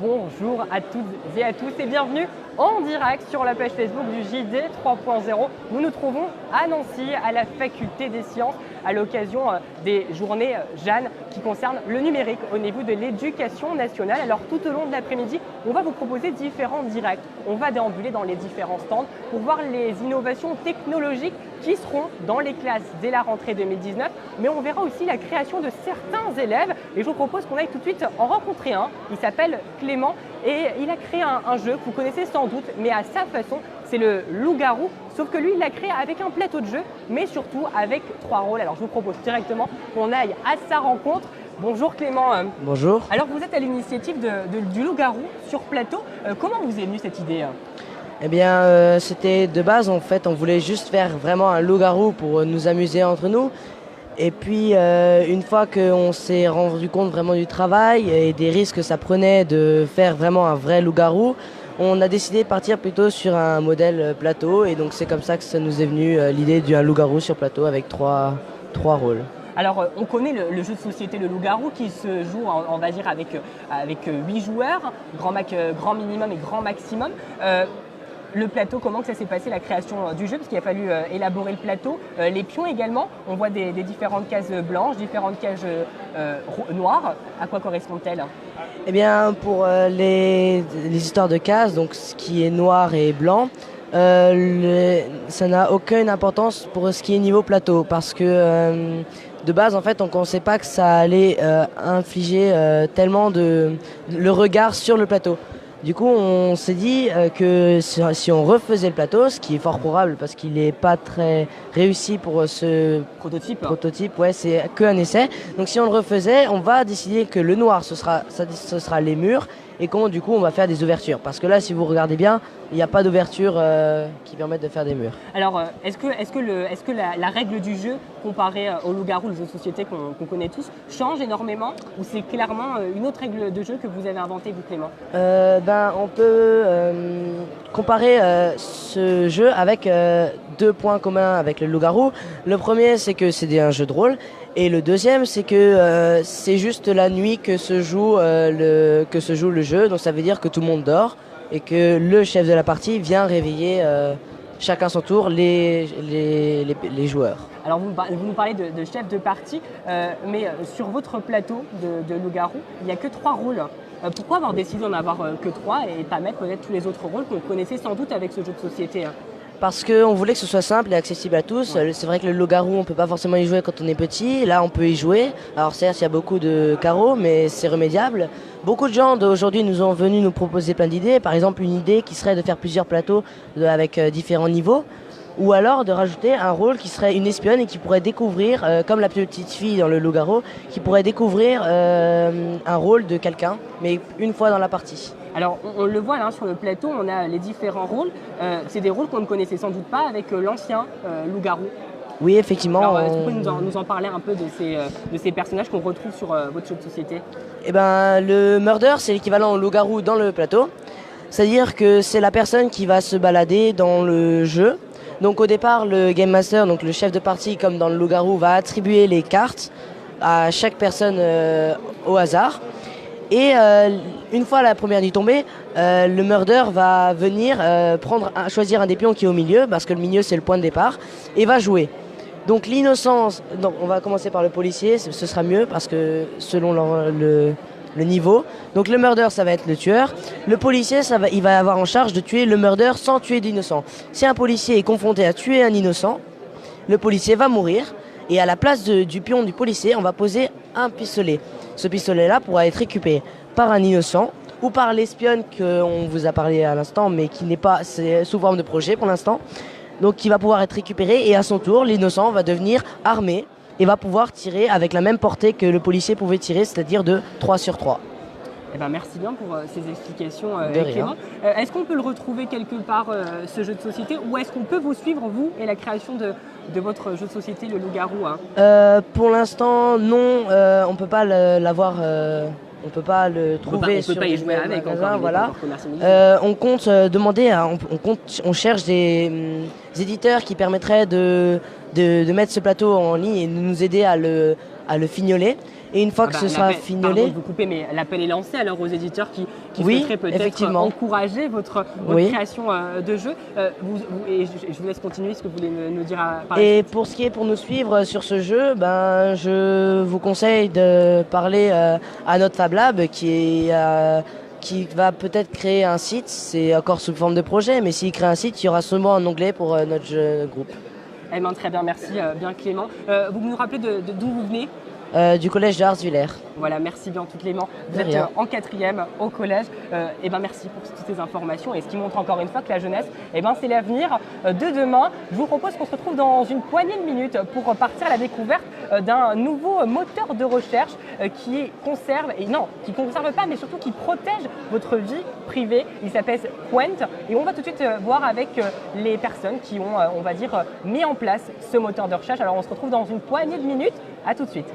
Bonjour à toutes et à tous et bienvenue en direct sur la page Facebook du JD 3.0. Nous nous trouvons à Nancy, à la faculté des sciences, à l'occasion des journées Jeanne qui concernent le numérique au niveau de l'éducation nationale. Alors tout au long de l'après-midi, on va vous proposer différents directs. On va déambuler dans les différents stands pour voir les innovations technologiques qui seront dans les classes dès la rentrée 2019. Mais on verra aussi la création de certains élèves. Et je vous propose qu'on aille tout de suite en rencontrer un. Il s'appelle Clément et il a créé un jeu que vous connaissez sans doute, mais à sa façon. C'est le loup-garou, sauf que lui, il l'a créé avec un plateau de jeu, mais surtout avec 3 rôles. Alors je vous propose directement qu'on aille à sa rencontre. Bonjour Clément. Bonjour. Alors vous êtes à l'initiative du loup-garou sur plateau. Comment vous est venue cette idée? Eh bien, c'était de base, en fait, on voulait juste faire vraiment un loup-garou pour nous amuser entre nous. Et puis, une fois qu'on s'est rendu compte vraiment du travail et des risques que ça prenait de faire vraiment un vrai loup-garou, on a décidé de partir plutôt sur un modèle plateau. Et donc, c'est comme ça que ça nous est venu l'idée d'un loup-garou sur plateau avec trois rôles. Alors, on connaît le jeu de société, le loup-garou, qui se joue, on va dire, avec 8 joueurs, grand minimum et grand maximum. Le plateau, comment que ça s'est passé, la création du jeu, parce qu'il a fallu élaborer le plateau. Les pions également, on voit des différentes cases blanches, différentes cases noires. À quoi correspondent-elles? Eh bien, pour les histoires de cases, donc ce qui est noir et blanc, ça n'a aucune importance pour ce qui est niveau plateau, parce que de base, en fait, on ne pensait pas que ça allait infliger tellement le regard sur le plateau. Du coup, on s'est dit que si on refaisait le plateau, ce qui est fort probable parce qu'il n'est pas très réussi pour ce prototype, ouais, c'est qu'un essai. Donc si on le refaisait, on va décider que le noir, ce sera les murs et du coup, on va faire des ouvertures. Parce que là, si vous regardez bien, il n'y a pas d'ouverture qui permettent de faire des murs. Alors, est-ce que la règle du jeu, comparée au loup-garou, le jeu de société qu'on connaît tous, change énormément ou c'est clairement une autre règle de jeu que vous avez inventée, vous Clément? On peut comparer ce jeu avec 2 points communs avec le loup-garou. Le premier, c'est que c'est un jeu de rôle. Et le deuxième, c'est que c'est juste la nuit que se joue le jeu. Donc ça veut dire que tout le monde dort et que le chef de la partie vient réveiller chacun son tour les joueurs. Alors vous nous parlez de chef de partie, mais sur votre plateau de loup-garou, il n'y a que 3 rôles. Pourquoi avoir décidé d'en avoir que 3 et pas mettre peut-être tous les autres rôles qu'on connaissait sans doute avec ce jeu de société? Parce qu'on voulait que ce soit simple et accessible à tous. Ouais. C'est vrai que le loup-garou, on ne peut pas forcément y jouer quand on est petit. Là, on peut y jouer. Alors certes, il y a beaucoup de carreaux, mais c'est remédiable. Beaucoup de gens d'aujourd'hui nous ont venu nous proposer plein d'idées. Par exemple, une idée qui serait de faire plusieurs plateaux avec différents niveaux. Ou alors de rajouter un rôle qui serait une espionne et qui pourrait découvrir, comme la petite fille dans le loup-garou, qui pourrait découvrir un rôle de quelqu'un, mais une fois dans la partie. Alors, on le voit là sur le plateau, on a les différents rôles. C'est des rôles qu'on ne connaissait sans doute pas avec l'ancien loup-garou. Oui, effectivement. Alors, est-ce que vous pouvez nous en parler un peu de ces personnages qu'on retrouve sur votre jeu de société? Eh ben, le murder, c'est l'équivalent au loup-garou dans le plateau. C'est-à-dire que c'est la personne qui va se balader dans le jeu. Donc au départ, le Game Master, donc le chef de partie, comme dans le loup-garou, va attribuer les cartes à chaque personne au hasard. Et une fois la première nuit tombée, le murder va venir choisir un des pions qui est au milieu, parce que le milieu c'est le point de départ, et va jouer. Donc l'innocence, on va commencer par le policier, ce sera mieux, parce que selon le niveau. Donc le murder, ça va être le tueur. Le policier, il va avoir en charge de tuer le murder sans tuer d'innocent. Si un policier est confronté à tuer un innocent, le policier va mourir. Et à la place du pion du policier, on va poser un pistolet. Ce pistolet-là pourra être récupéré par un innocent ou par l'espionne qu'on vous a parlé à l'instant, mais qui n'est pas, c'est sous forme de projet pour l'instant. Donc qui va pouvoir être récupéré et à son tour, l'innocent va devenir armé et va pouvoir tirer avec la même portée que le policier pouvait tirer, c'est-à-dire de 3 sur 3. Eh ben merci bien pour ces explications, De Clément. rien. Est-ce qu'on peut le retrouver quelque part, ce jeu de société, ou est-ce qu'on peut vous suivre, vous, et la création de votre jeu de société, le loup-garou, hein? Pour l'instant, non, on ne peut pas l'avoir... on peut pas le trouver on peut pas y jouer avec magasins, voilà. On compte on cherche des éditeurs qui permettraient de mettre ce plateau en ligne et de nous aider à le fignoler. Et une fois que ce sera Pardon fignolé, de vous couper, mais l'appel est lancé alors aux éditeurs qui oui, souhaiteraient peut-être effectivement. encourager votre Oui. création de jeu. Et je vous laisse continuer ce que vous voulez nous dire par la Et suite. pour ce qui est pour nous suivre sur ce jeu, ben, je vous conseille de parler à notre Fab Lab qui va peut-être créer un site. C'est encore sous forme de projet, mais s'il crée un site, il y aura seulement un onglet pour notre jeu groupe. Eh ben, très bien, merci bien Clément. Vous nous rappelez d'où vous venez? Du collège de Harzwiller. Voilà, merci bien tout Clément. Vous De êtes rien. en 4e au collège. Et ben merci pour toutes ces informations et ce qui montre encore une fois que la jeunesse, c'est l'avenir de demain. Je vous propose qu'on se retrouve dans une poignée de minutes pour partir à la découverte d'un nouveau moteur de recherche qui conserve pas, mais surtout qui protège votre vie privée. Il s'appelle Qwent et on va tout de suite voir avec les personnes qui ont, mis en place ce moteur de recherche. Alors on se retrouve dans une poignée de minutes. À tout de suite.